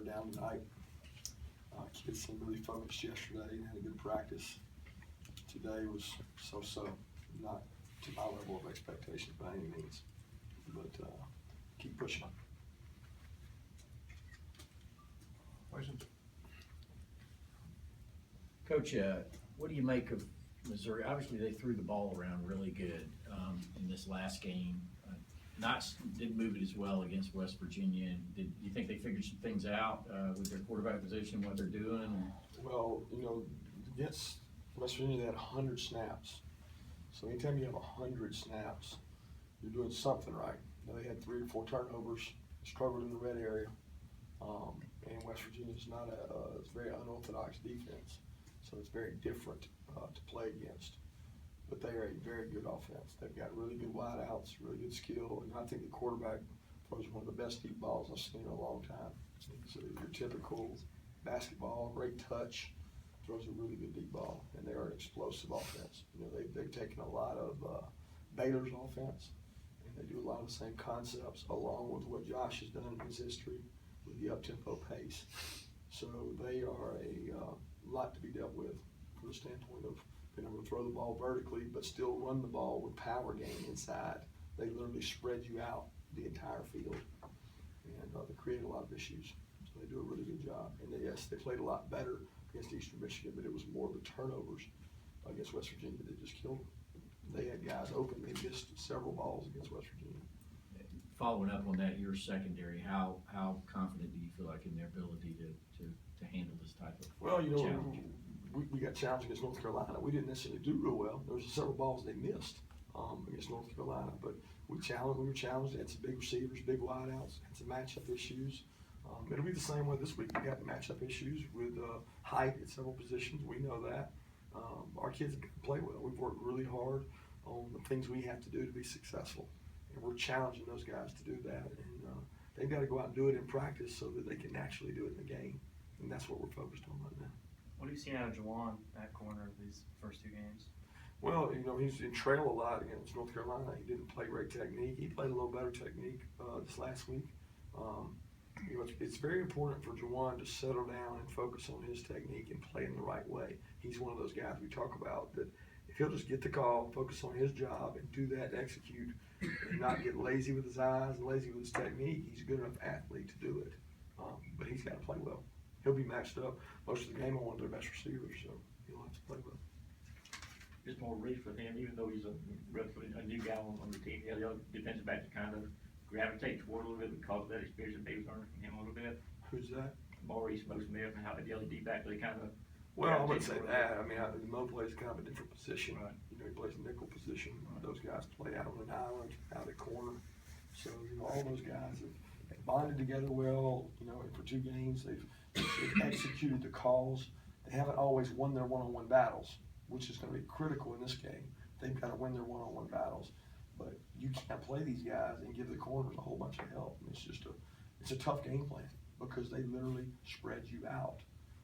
down tonight. Kids seemed really focused yesterday and had a good practice. Today was so-so, not to my level of expectations by any means, but keep pushing. Questions? Coach, what do you make of Missouri? Obviously, they threw the ball around really good in this last game. Didn't move it as well against West Virginia. Do you think they figured some things out with their quarterback position, what they're doing? Well, against West Virginia, they had 100 snaps. So anytime you have 100 snaps, you're doing something right. They had 3 or 4 turnovers, struggled in the red area, and West Virginia's not it's a very unorthodox defense, so it's very different to play against. But they are a very good offense. They've got really good wideouts, really good skill, and I think the quarterback throws one of the best deep balls I've seen in a long time. So your typical basketball, great touch, throws a really good deep ball, and they are an explosive offense. They've taken a lot of Baylor's offense, and they do a lot of the same concepts along with what Josh has done in his history with the up-tempo pace. So they are a lot to be dealt with from the standpoint of being able to throw the ball vertically but still run the ball with power game inside. They literally spread you out the entire field, and they create a lot of issues. So they do a really good job. And yes, they played a lot better against Eastern Michigan, but it was more of the turnovers against West Virginia that just killed them. They had guys open. They missed several balls against West Virginia. Following up on that, your secondary, how confident do you feel like in their ability to handle this type of challenge? We got challenged against North Carolina. We didn't necessarily do real well. There was several balls they missed against North Carolina, but we were challenged. They had some big receivers, big wideouts, had some matchup issues. It'll be the same way this week. We got matchup issues with height at several positions. We know that. Our kids can play well. We've worked really hard on the things we have to do to be successful, and we're challenging those guys to do that. And they've got to go out and do it in practice so that they can actually do it in the game, and that's what we're focused on right now. What have you seen out of Juwan at corner these first 2 games? Well, he's in trail a lot against North Carolina. He didn't play great technique. He played a little better technique this last week. It's very important for Juwan to settle down and focus on his technique and play in the right way. He's one of those guys we talk about that if he'll just get the call, focus on his job, and do that, execute, and not get lazy with his eyes and lazy with his technique, he's a good enough athlete to do it. But he's got to play well. He'll be matched up most of the game on one of their best receivers, so he'll have to play well. Just more reach for him, even though he's a relatively new guy on the team. The other defensive back to kind of gravitate toward a little bit because of that experience that they've learned from him a little bit. Who's that? Maurice Smith and how the other D back they kind of. Well, I wouldn't say that. I mean, Mo plays kind of a different position. Right. He plays a nickel position. Right. Those guys play out on an island, out at corner. So, all those guys have bonded together well. And for 2 games, they've executed the calls. They haven't always won their one-on-one battles, which is going to be critical in this game. They've got to win their one-on-one battles. But you can't play these guys and give the corners a whole bunch of help. And it's a tough game plan because they literally spread you out.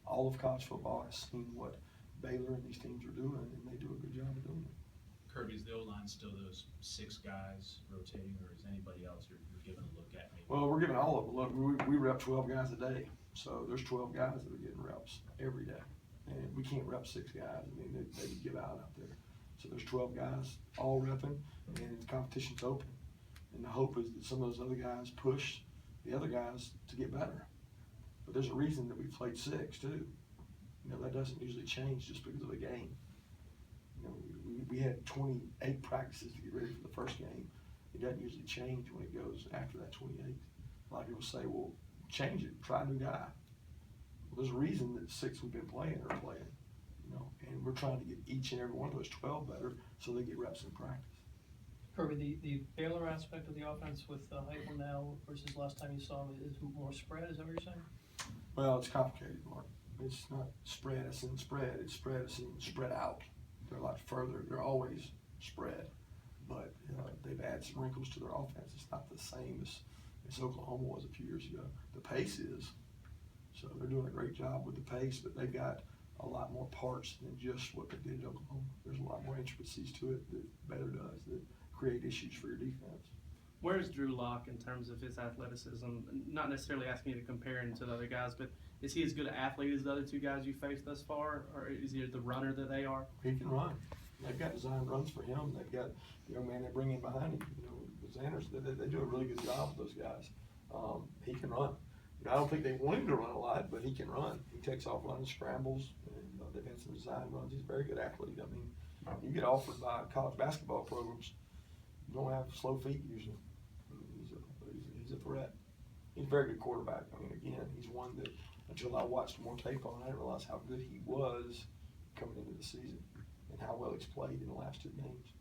All of college football has seen what Baylor and these teams are doing, and they do a good job of doing it. Kirby, is the O-line still those 6 guys rotating, or is anybody else you're giving a look at? Maybe? Well, we're giving all of them a look. We rep 12 guys a day, so there's 12 guys that are getting reps every day. And we can't rep 6 guys. I mean, they would give out there. So there's 12 guys all repping, and the competition's open. And the hope is that some of those other guys push the other guys to get better. But there's a reason that we played 6 too. That doesn't usually change just because of a game. We had 28 practices to get ready for the first game. It doesn't usually change when it goes after that 28. A lot of people say, well, change it, try a new guy. Well, there's a reason that 6 we've been playing are playing, and we're trying to get each and every one of those 12 better so they get reps in practice. Kirby, the Baylor aspect of the offense with Heupel now versus last time you saw him is more spread, is that what you're saying? Well, it's complicated, Mark. It's not spread as in spread, it's spread as in spread out. They're a lot further, they're always spread, but they've added some wrinkles to their offense. It's not the same as Oklahoma was a few years ago. The pace is, so they're doing a great job with the pace, but they've got a lot more parts than just what they did at Oklahoma. There's a lot more intricacies to it that Baylor does that create issues for your defense. Where's Drew Lock in terms of his athleticism? Not necessarily asking you to compare him to the other guys, but is he as good an athlete as the other two guys you faced thus far, or is he the runner that they are? He can run. They've got designed runs for him. They've got, you know, man, they bring in behind him. You know, the Xanders, they do a really good job with those guys. He can run. You know, I don't think they want him to run a lot, but he can run. He takes off running scrambles, and they've had some design runs. He's a very good athlete. I mean, you get offered by college basketball programs, you don't have slow feet usually. I mean, he's a threat. He's a very good quarterback. I mean, again, he's one that until I watched more tape on, I didn't realize how good he was coming into the season and how well he's played in the last two games.